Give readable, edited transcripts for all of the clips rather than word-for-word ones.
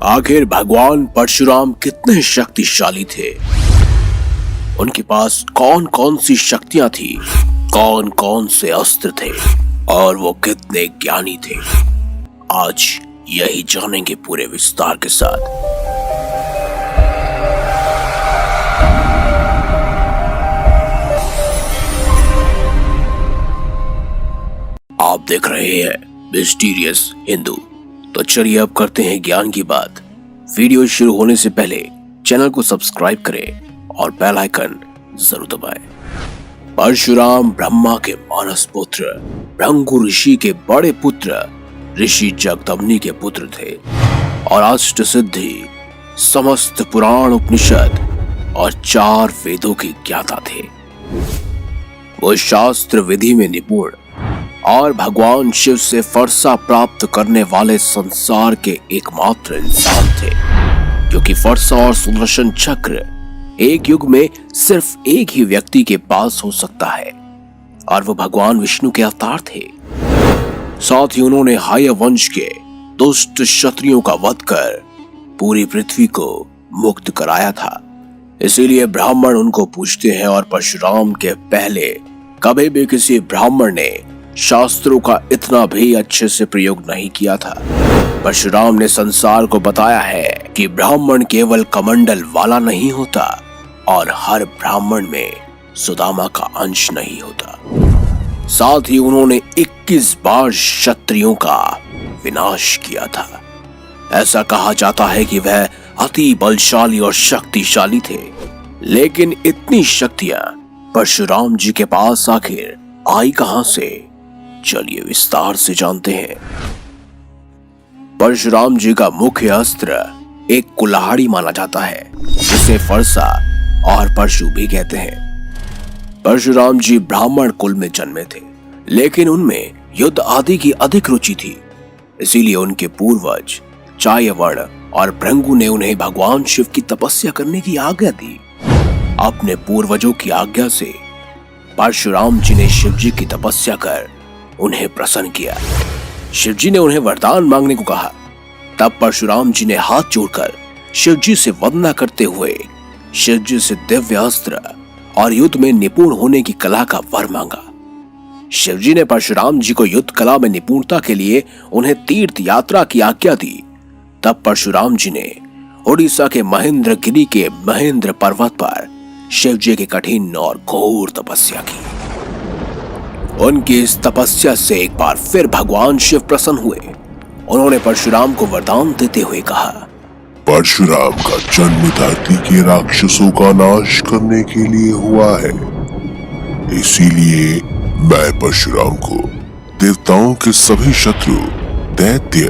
आखिर भगवान परशुराम कितने शक्तिशाली थे, उनके पास कौन कौन सी शक्तियां थी, कौन कौन से अस्त्र थे और वो कितने ज्ञानी थे, आज यही जानेंगे पूरे विस्तार के साथ। आप देख रहे हैं मिस्टीरियस हिंदू। तो चलिए अब करते हैं ज्ञान की बात। वीडियो शुरू होने से पहले चैनल को सब्सक्राइब करें और बेल आइकन जरूर दबाएं। परशुराम ब्रह्मा के मानस पुत्र, भृंगु ऋषि के बड़े पुत्र, ऋषि जगदम्नि के पुत्र थे और अष्ट सिद्धि, समस्त पुराण उपनिषद और 4 वेदों के ज्ञाता थे। वो शास्त्र विधि में निपुण और भगवान शिव से फरसा प्राप्त करने वाले संसार के एकमात्र इंसान थे, क्योंकि फरसा और सुदर्शन चक्र एक युग में सिर्फ एक ही व्यक्ति के पास हो सकता है और वो भगवान विष्णु के अवतार थे। साथ ही उन्होंने हाय वंश के दुष्ट क्षत्रियों का वध कर पूरी पृथ्वी को मुक्त कराया था। इसीलिए ब्राह्मण उनको पूजते हैं और परशुराम के पहले कभी भी किसी ब्राह्मण ने शास्त्रों का इतना भी अच्छे से प्रयोग नहीं किया था। परशुराम ने संसार को बताया है कि ब्राह्मण केवल कमंडल वाला नहीं होता और हर ब्राह्मण में सुदामा का अंश नहीं होता। साथ ही उन्होंने 21 बार क्षत्रियों का विनाश किया था। ऐसा कहा जाता है कि वह अति बलशाली और शक्तिशाली थे, लेकिन इतनी शक्तियां परशुराम जी के पास आखिर आई कहां से, चलिए विस्तार से जानते हैं। परशुराम जी का मुख्य अस्त्र एक कुल्हाड़ी माना जाता है, जिसे फरसा और परशु भी कहते हैं। परशुराम जी ब्राह्मण कुल में जन्मे थे, लेकिन उनमें युद्ध आदि की अधिक रुचि थी। इसीलिए उनके पूर्वज चायवर्ण और भृंगु ने उन्हें भगवान शिव की तपस्या करने की आज्ञा दी। अपने पूर्वजों की आज्ञा से परशुराम जी ने शिव जी की तपस्या कर उन्हें प्रसन्न किया। शिव जी ने उन्हें वरदान मांगने को कहा। तब परशुराम जी ने हाथ जोड़कर शिव जी से वंदना करते हुए शिव जी से दिव्य अस्त्र और युद्ध में निपुण होने की कला का वर मांगा। शिव जी ने परशुराम जी को युद्ध कला में निपुणता के लिए उन्हें तीर्थ यात्रा की आज्ञा दी। तब परशुराम जी ने उड़ीसा के महेंद्रगिरी के महेंद्र पर्वत पर शिव जी की कठिन और घोर तपस्या की। उनकी इस तपस्या से एक बार फिर भगवान शिव प्रसन्न हुए। उन्होंने परशुराम को वरदान देते हुए कहा, परशुराम का जन्म धरती के राक्षसों का नाश करने के लिए हुआ है। इसीलिए मैं परशुराम को देवताओं के सभी शत्रु, दैत्य,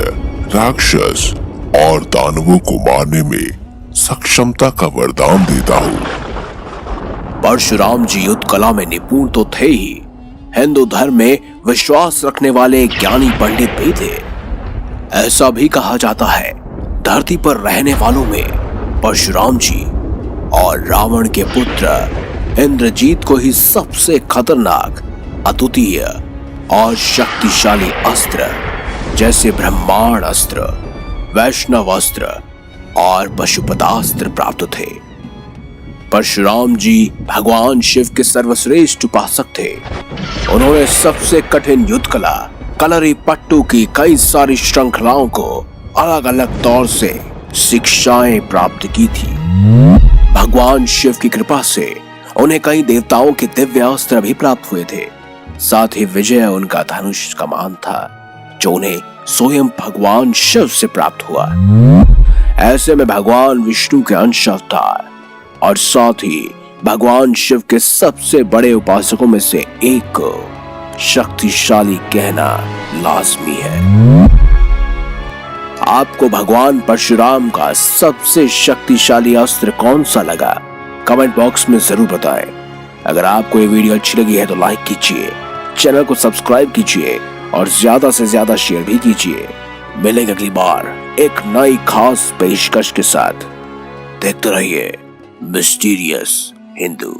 राक्षस और दानवों को मारने में सक्षमता का वरदान देता हूँ। परशुराम जी युद्ध कला में निपुण तो थे ही, हिंदू धर्म में विश्वास रखने वाले ज्ञानी पंडित भी थे। ऐसा भी कहा जाता है धरती पर रहने वालों में परशुराम जी और रावण के पुत्र इंद्रजीत को ही सबसे खतरनाक, अद्वितीय और शक्तिशाली अस्त्र जैसे ब्रह्मांड अस्त्र, वैष्णव अस्त्र और पशुपतास्त्र प्राप्त थे। परशुराम जी भगवान शिव के सर्वश्रेष्ठ उपासक थे। उन्होंने सबसे कठिन युद्ध कला कलरी पट्टू की कई सारी श्रृंखलाओं को अलग अलग तौर से शिक्षाएं प्राप्त की थी। भगवान शिव की कृपा से उन्हें कई देवताओं के दिव्य अस्त्र भी प्राप्त हुए थे। साथ ही विजय उनका धनुष कमान था, जो उन्हें स्वयं भगवान शिव से प्राप्त हुआ। ऐसे में भगवान विष्णु के अंश अवतार और साथ ही भगवान शिव के सबसे बड़े उपासकों में से एक को शक्तिशाली कहना लाजमी है। आपको भगवान परशुराम का सबसे शक्तिशाली अस्त्र कौन सा लगा, कमेंट बॉक्स में जरूर बताएं। अगर आपको ये वीडियो अच्छी लगी है तो लाइक कीजिए, चैनल को सब्सक्राइब कीजिए और ज्यादा से ज्यादा शेयर भी कीजिए। मिलेंगे अगली बार एक नई खास पेशकश के साथ। देखते रहिए मिस्टीरियस हिंदू।